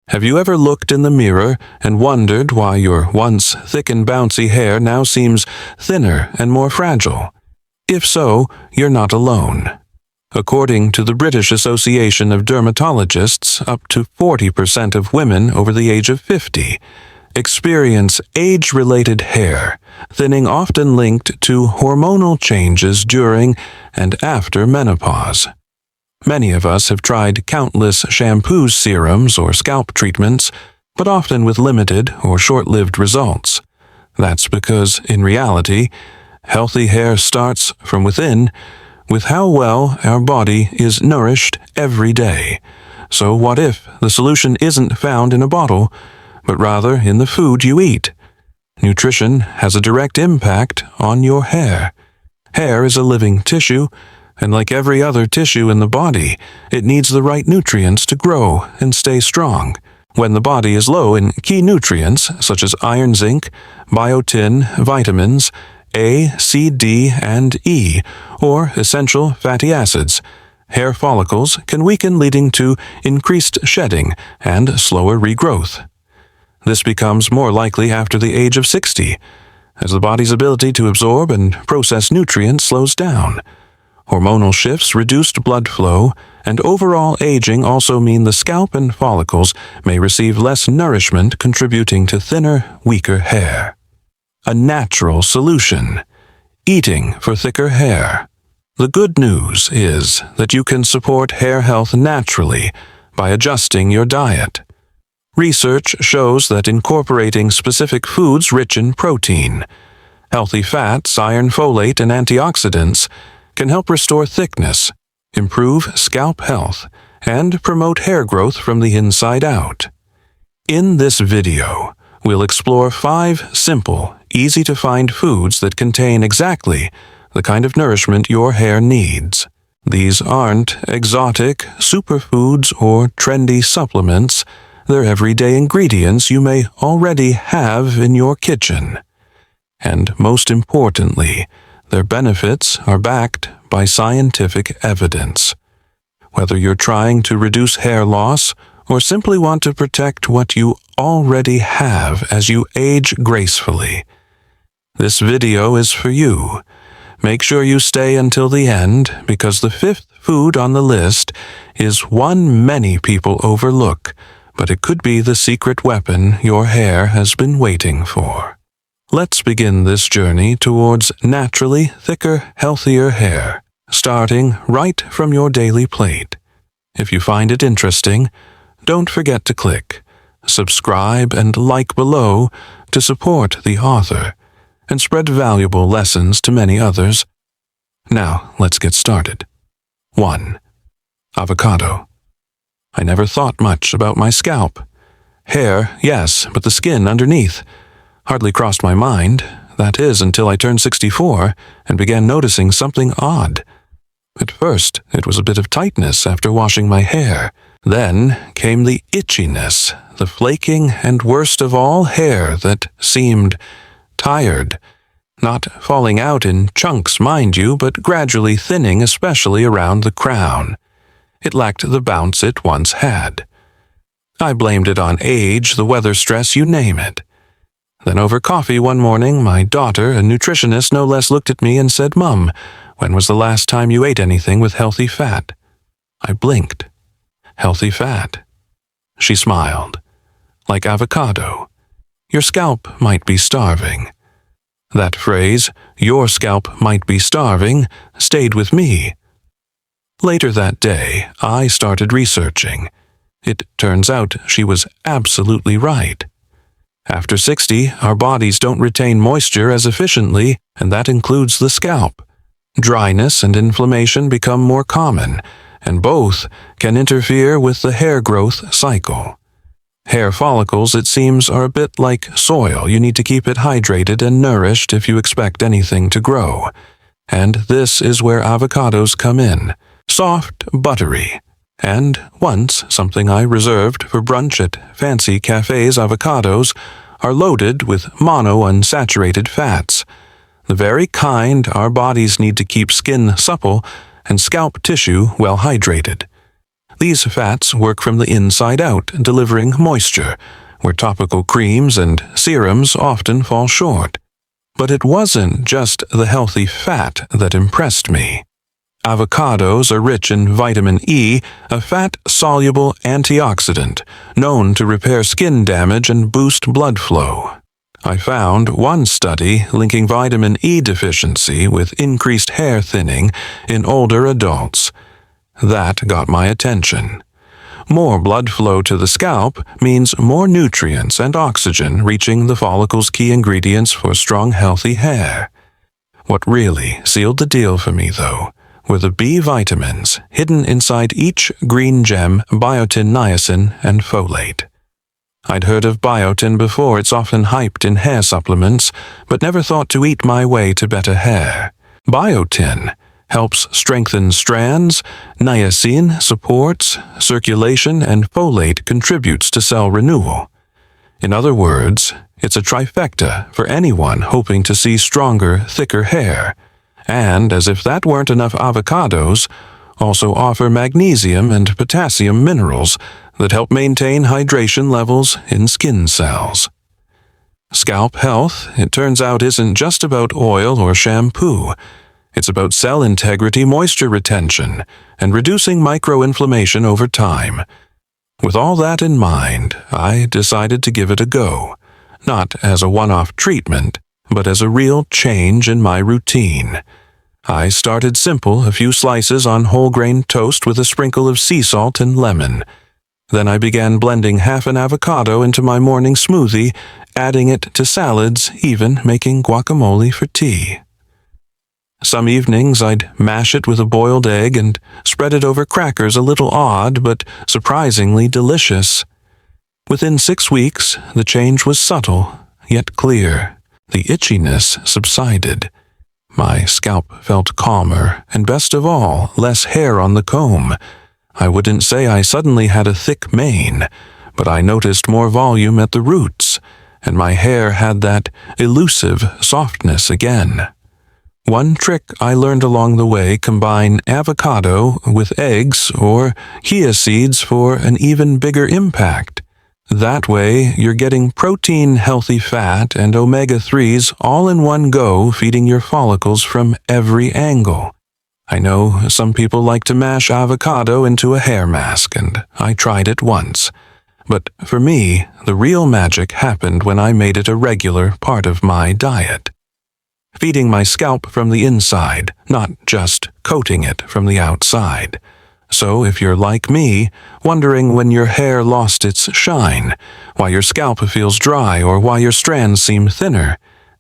Have you ever looked in the mirror and wondered why your once thick and bouncy hair now seems thinner and more fragile? If so, you're not alone. According to the British Association of Dermatologists, up to 40% of women over the age of 50 experience age-related hair thinning, often linked to hormonal changes during and after menopause. Many of us have tried countless shampoos, serums, or scalp treatments, but often with limited or short-lived results. That's because, in reality, healthy hair starts from within, with how well our body is nourished every day. So what if the solution isn't found in a bottle, but rather in the food you eat? Nutrition has a direct impact on your hair. Hair is a living tissue, and like every other tissue in the body, it needs the right nutrients to grow and stay strong. When the body is low in key nutrients such as iron, zinc, biotin, vitamins A, C, D, and E, or essential fatty acids, hair follicles can weaken, leading to increased shedding and slower regrowth. This becomes more likely after the age of 60, as the body's ability to absorb and process nutrients slows down. Hormonal shifts, reduced blood flow, and overall aging also mean the scalp and follicles may receive less nourishment, contributing to thinner, weaker hair. A natural solution: eating for thicker hair. The good news is that you can support hair health naturally by adjusting your diet. Research shows that incorporating specific foods rich in protein, healthy fats, iron, folate, and antioxidants can help restore thickness, improve scalp health, and promote hair growth from the inside out. In this video, we'll explore 5 simple, easy-to-find foods that contain exactly the kind of nourishment your hair needs. These aren't exotic superfoods or trendy supplements. They're everyday ingredients you may already have in your kitchen. And most importantly, their benefits are backed by scientific evidence. Whether you're trying to reduce hair loss or simply want to protect what you already have as you age gracefully, this video is for you. Make sure you stay until the end, because the 5th food on the list is one many people overlook, but it could be the secret weapon your hair has been waiting for. Let's begin this journey towards naturally thicker, healthier hair, starting right from your daily plate. If you find it interesting, don't forget to click subscribe and like below to support the author and spread valuable lessons to many others. Now, let's get started. 1. Avocado. I never thought much about my scalp. Hair, yes, but the skin underneath hardly crossed my mind. That is, until I turned 64 and began noticing something odd. At first, it was a bit of tightness after washing my hair. Then came the itchiness, the flaking, and worst of all, hair that seemed tired. Not falling out in chunks, mind you, but gradually thinning, especially around the crown. It lacked the bounce it once had. I blamed it on age, the weather, stress, you name it. Then over coffee one morning, my daughter, a nutritionist no less, looked at me and said, "Mum, when was the last time you ate anything with healthy fat?" I blinked. Healthy fat. She smiled. Like avocado. Your scalp might be starving. That phrase, your scalp might be starving, stayed with me. Later that day, I started researching. It turns out she was absolutely right. After 60, our bodies don't retain moisture as efficiently, and that includes the scalp. Dryness and inflammation become more common, and both can interfere with the hair growth cycle. Hair follicles, it seems, are a bit like soil. You need to keep it hydrated and nourished if you expect anything to grow. And this is where avocados come in. Soft, buttery, and once something I reserved for brunch at fancy cafes. Avocados are loaded with monounsaturated fats, the very kind our bodies need to keep skin supple and scalp tissue well hydrated. These fats work from the inside out, delivering moisture, where topical creams and serums often fall short. But it wasn't just the healthy fat that impressed me. Avocados are rich in vitamin E, a fat-soluble antioxidant known to repair skin damage and boost blood flow. I found one study linking vitamin E deficiency with increased hair thinning in older adults. That got my attention. More blood flow to the scalp means more nutrients and oxygen reaching the follicle's key ingredients for strong, healthy hair. What really sealed the deal for me, though, were the B vitamins hidden inside each green gem, biotin, niacin, and folate. I'd heard of biotin before. It's often hyped in hair supplements, but never thought to eat my way to better hair. Biotin helps strengthen strands, niacin supports circulation, and folate contributes to cell renewal. In other words, it's a trifecta for anyone hoping to see stronger, thicker hair. And, as if that weren't enough, avocados also offer magnesium and potassium minerals that help maintain hydration levels in skin cells. Scalp health, it turns out, isn't just about oil or shampoo. It's about cell integrity, moisture retention, and reducing microinflammation over time. With all that in mind, I decided to give it a go, not as a one-off treatment, but as a real change in my routine. I started simple, a few slices on whole grain toast with a sprinkle of sea salt and lemon. Then I began blending half an avocado into my morning smoothie, adding it to salads, even making guacamole for tea. Some evenings I'd mash it with a boiled egg and spread it over crackers, a little odd but surprisingly delicious. Within 6 weeks, the change was subtle, yet clear. The itchiness subsided. My scalp felt calmer, and best of all, less hair on the comb. I wouldn't say I suddenly had a thick mane, but I noticed more volume at the roots, and my hair had that elusive softness again. One trick I learned along the way: combine avocado with eggs or chia seeds for an even bigger impact. That way, you're getting protein, healthy fat, and omega-3s all in one go, feeding your follicles from every angle. I know some people like to mash avocado into a hair mask, and I tried it once. But for me, the real magic happened when I made it a regular part of my diet. Feeding my scalp from the inside, not just coating it from the outside. So if you're like me, wondering when your hair lost its shine, why your scalp feels dry, or why your strands seem thinner,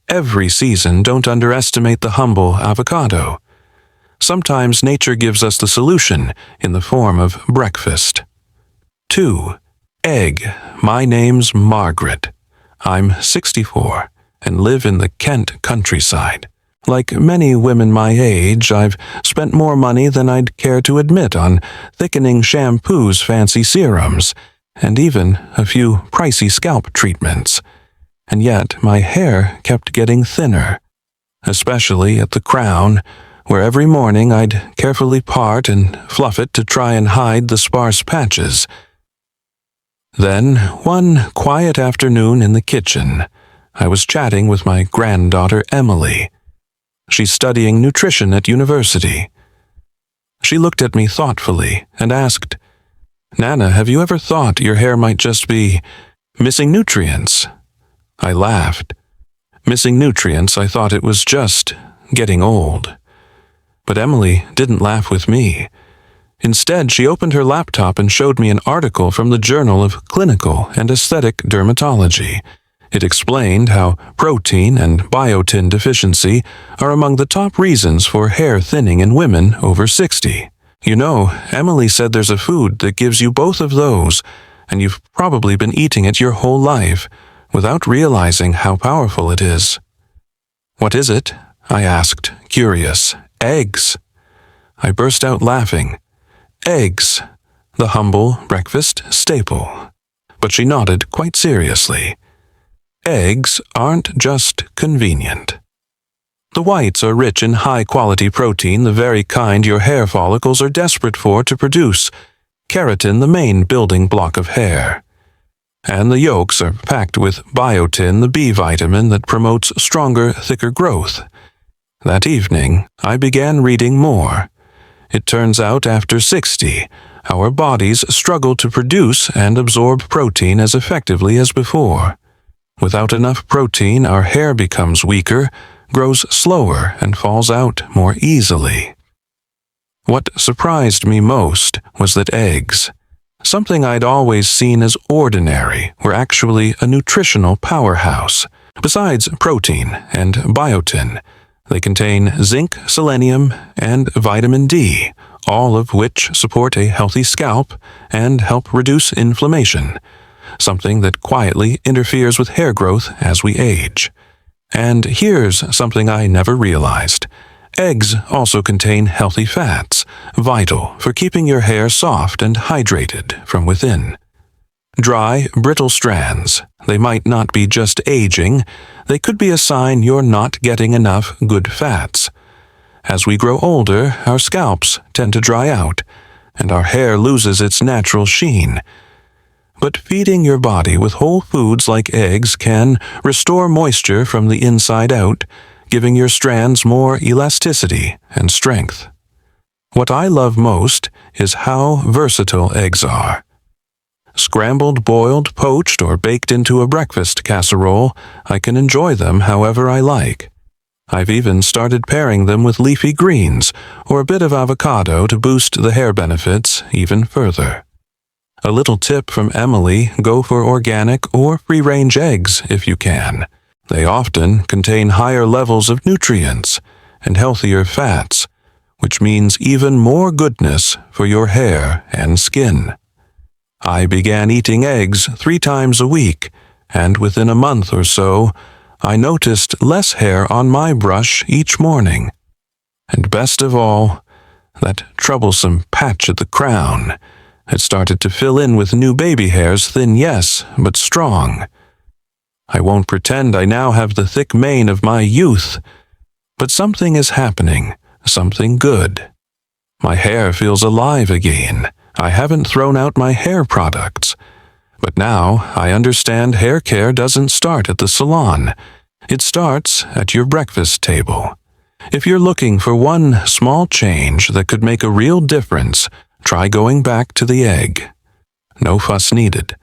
every season, don't underestimate the humble avocado. Sometimes nature gives us the solution in the form of breakfast. 2. Egg. My name's Margaret. I'm 64 and live in the Kent countryside. Like many women my age, I've spent more money than I'd care to admit on thickening shampoos, fancy serums, and even a few pricey scalp treatments. And yet my hair kept getting thinner, especially at the crown, where every morning I'd carefully part and fluff it to try and hide the sparse patches. Then, one quiet afternoon in the kitchen, I was chatting with my granddaughter Emily. She's studying nutrition at university. She looked at me thoughtfully and asked, "Nana, have you ever thought your hair might just be missing nutrients?" I laughed. Missing nutrients, I thought it was just getting old. But Emily didn't laugh with me. Instead, she opened her laptop and showed me an article from the Journal of Clinical and Aesthetic Dermatology. It explained how protein and biotin deficiency are among the top reasons for hair thinning in women over 60. You know, Emily said there's a food that gives you both of those, and you've probably been eating it your whole life without realizing how powerful it is. "What is it?" I asked, curious. "Eggs." I burst out laughing. Eggs, the humble breakfast staple. But she nodded quite seriously. Eggs aren't just convenient. The whites are rich in high-quality protein, the very kind your hair follicles are desperate for to produce. keratin the main building block of hair. And the yolks are packed with biotin, the B vitamin that promotes stronger, thicker growth. That evening, I began reading more. It turns out after 60, our bodies struggle to produce and absorb protein as effectively as before. Without enough protein, our hair becomes weaker, grows slower, and falls out more easily. What surprised me most was that eggs, something I'd always seen as ordinary, were actually a nutritional powerhouse. Besides protein and biotin, they contain zinc, selenium, and vitamin D, all of which support a healthy scalp and help reduce inflammation, something that quietly interferes with hair growth as we age. And here's something I never realized. Eggs also contain healthy fats, vital for keeping your hair soft and hydrated from within. Dry, brittle strands, they might not be just aging, they could be a sign you're not getting enough good fats. As we grow older, our scalps tend to dry out, and our hair loses its natural sheen. But feeding your body with whole foods like eggs can restore moisture from the inside out, giving your strands more elasticity and strength. What I love most is how versatile eggs are. Scrambled, boiled, poached, or baked into a breakfast casserole, I can enjoy them however I like. I've even started pairing them with leafy greens or a bit of avocado to boost the hair benefits even further. A little tip from Emily: go for organic or free-range eggs if you can. They often contain higher levels of nutrients and healthier fats, which means even more goodness for your hair and skin. I began eating eggs 3 times a week, and within a month or so, I noticed less hair on my brush each morning. And best of all, that troublesome patch at the crown had started to fill in with new baby hairs, thin yes, but strong. I won't pretend I now have the thick mane of my youth, but something is happening, something good. My hair feels alive again. I haven't thrown out my hair products. But now I understand hair care doesn't start at the salon. It starts at your breakfast table. If you're looking for one small change that could make a real difference, try going back to the egg. No fuss needed.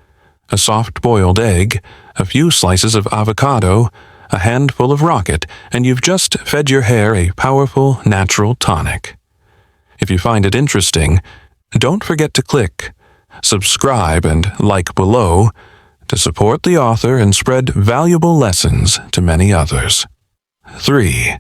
A soft-boiled egg, a few slices of avocado, a handful of rocket, and you've just fed your hair a powerful, natural tonic. If you find it interesting, don't forget to click subscribe and like below to support the author and spread valuable lessons to many others. 3.